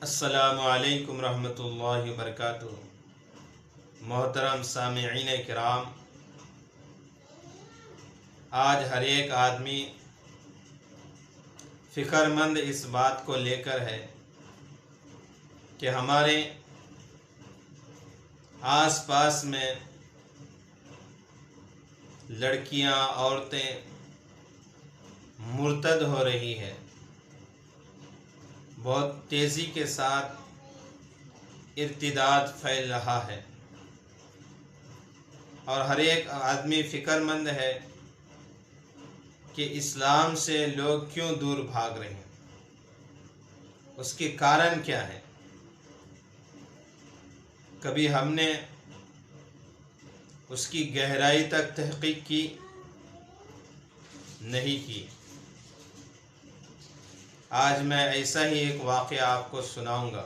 السلام علیکم رحمۃ اللہ وبرکاتہ۔ محترم سامعین کرام، آج ہر ایک آدمی فکر مند اس بات کو لے کر ہے کہ ہمارے آس پاس میں لڑکیاں، عورتیں مرتد ہو رہی ہے، بہت تیزی کے ساتھ ارتداد پھیل رہا ہے، اور ہر ایک آدمی فکر مند ہے کہ اسلام سے لوگ کیوں دور بھاگ رہے ہیں، اس کے کارن کیا ہے۔ کبھی ہم نے اس کی گہرائی تک تحقیق کی نہیں کی۔ آج میں ایسا ہی ایک واقعہ آپ کو سناؤں گا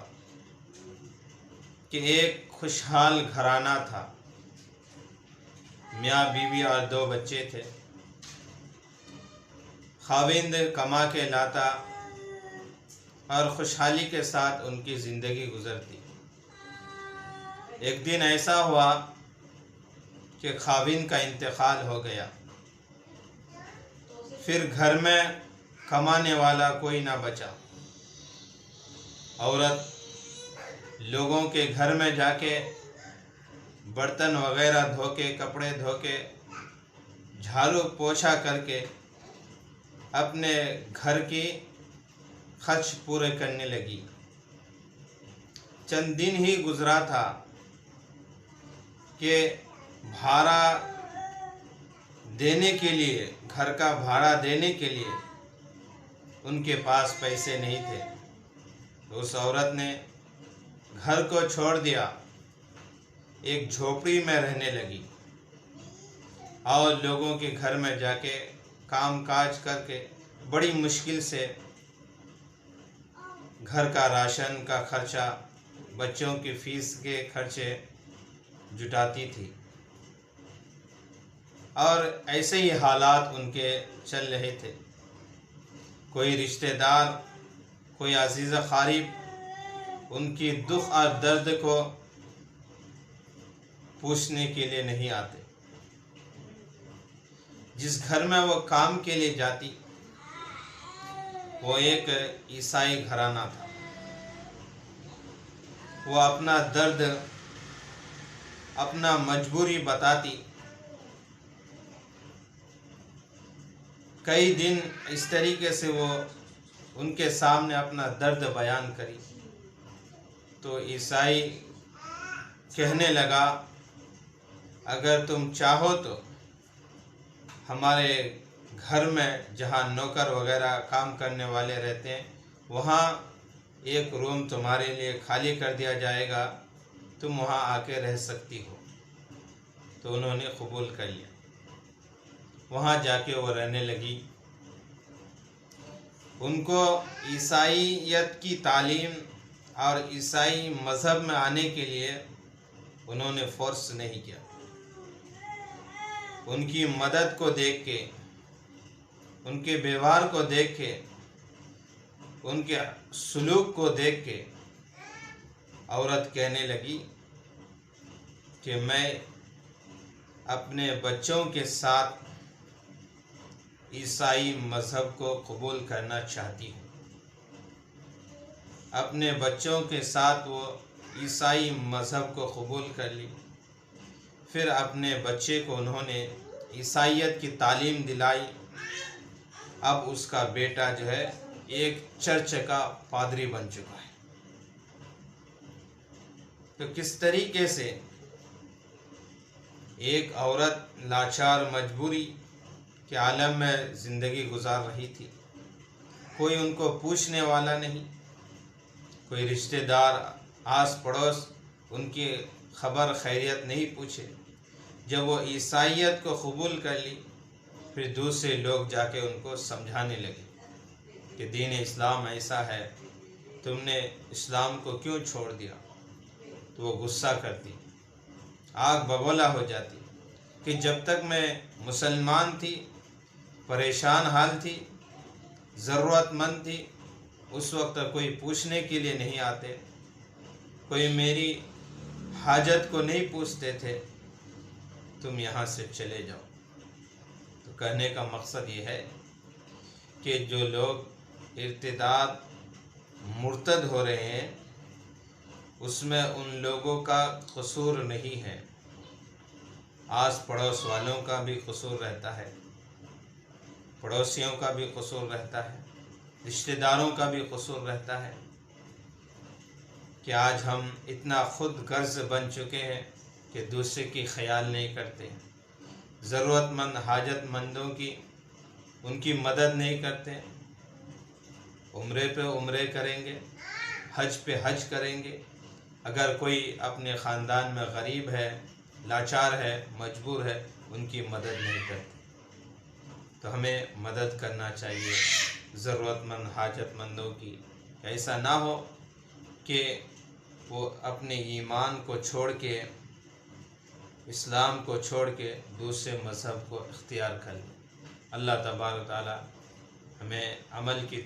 کہ ایک خوشحال گھرانہ تھا، میاں بیوی اور 2 بچے تھے۔ خاوند کما کے لاتا اور خوشحالی کے ساتھ ان کی زندگی گزرتی۔ ایک دن ایسا ہوا کہ خاوند کا انتقال ہو گیا، پھر گھر میں کمانے والا کوئی نہ بچا۔ عورت لوگوں کے گھر میں جا کے برتن وغیرہ دھو کے، کپڑے دھو کے، جھاڑو پوچھا کر کے اپنے گھر کی خرچ پورے کرنے لگی۔ چند دن ہی گزرا تھا کہ بھاڑا دینے کے لیے، گھر کا بھاڑا دینے کے لیے ان کے پاس پیسے نہیں تھے، تو اس عورت نے گھر کو چھوڑ دیا، ایک جھوپڑی میں رہنے لگی، اور لوگوں کے گھر میں جا کے کام کاج کر کے بڑی مشکل سے گھر کا راشن کا خرچہ، بچوں کی فیس کے خرچے جٹاتی تھی، اور ایسے ہی حالات ان کے چل رہے تھے۔ کوئی رشتہ دار، کوئی عزیز قریب ان کی دکھ اور درد کو پوچھنے کے لیے نہیں آتے۔ جس گھر میں وہ کام کے لیے جاتی، وہ ایک عیسائی گھرانہ تھا۔ وہ اپنا درد، اپنا مجبوری بتاتی۔ کئی دن اس طریقے سے وہ ان کے سامنے اپنا درد بیان کری، تو عیسائی کہنے لگا، اگر تم چاہو تو ہمارے گھر میں جہاں نوکر وغیرہ کام کرنے والے رہتے ہیں، وہاں ایک روم تمہارے لیے خالی کر دیا جائے گا، تم وہاں آ کے رہ سکتی ہو۔ تو انہوں نے قبول کر لیا، وہاں جا کے وہ رہنے لگی۔ ان کو عیسائیت کی تعلیم اور عیسائی مذہب میں آنے کے لیے انہوں نے فورس نہیں کیا۔ ان کی مدد کو دیکھ کے، ان کے ویوہار کو دیکھ کے، ان کے سلوک کو دیکھ کے عورت کہنے لگی کہ میں اپنے بچوں کے ساتھ عیسائی مذہب کو قبول کرنا چاہتی ہوں۔ اپنے بچوں کے ساتھ وہ عیسائی مذہب کو قبول کر لی۔ پھر اپنے بچے کو انہوں نے عیسائیت کی تعلیم دلائی۔ اب اس کا بیٹا جو ہے ایک چرچ کا پادری بن چکا ہے۔ تو کس طریقے سے ایک عورت لاچار مجبوری کے عالم میں زندگی گزار رہی تھی، کوئی ان کو پوچھنے والا نہیں، کوئی رشتہ دار، آس پڑوس ان کی خبر خیریت نہیں پوچھے۔ جب وہ عیسائیت کو قبول کر لی، پھر دوسرے لوگ جا کے ان کو سمجھانے لگے کہ دین اسلام ایسا ہے، تم نے اسلام کو کیوں چھوڑ دیا؟ تو وہ غصہ کرتی، آگ بگولا ہو جاتی کہ جب تک میں مسلمان تھی، پریشان حال تھی، ضرورت مند تھی، اس وقت کوئی پوچھنے کے لیے نہیں آتے، کوئی میری حاجت کو نہیں پوچھتے تھے، تم یہاں سے چلے جاؤ۔ تو کہنے کا مقصد یہ ہے کہ جو لوگ ارتداد مرتد ہو رہے ہیں اس میں ان لوگوں کا قصور نہیں ہے، آس پڑوس والوں کا بھی قصور رہتا ہے، پڑوسیوں کا بھی قصور رہتا ہے، رشتہ داروں کا بھی قصور رہتا ہے کہ آج ہم اتنا خود غرض بن چکے ہیں کہ دوسرے کی خیال نہیں کرتے، ضرورت مند حاجت مندوں کی ان کی مدد نہیں کرتے، عمرے پہ عمرے کریں گے، حج پہ حج کریں گے، اگر کوئی اپنے خاندان میں غریب ہے، لاچار ہے، مجبور ہے، ان کی مدد نہیں کرتے۔ تو ہمیں مدد کرنا چاہیے ضرورت مند حاجت مندوں کی، ایسا نہ ہو کہ وہ اپنے ایمان کو چھوڑ کے، اسلام کو چھوڑ کے دوسرے مذہب کو اختیار کر لیں۔ اللہ تبارک و تعالی ہمیں عمل کی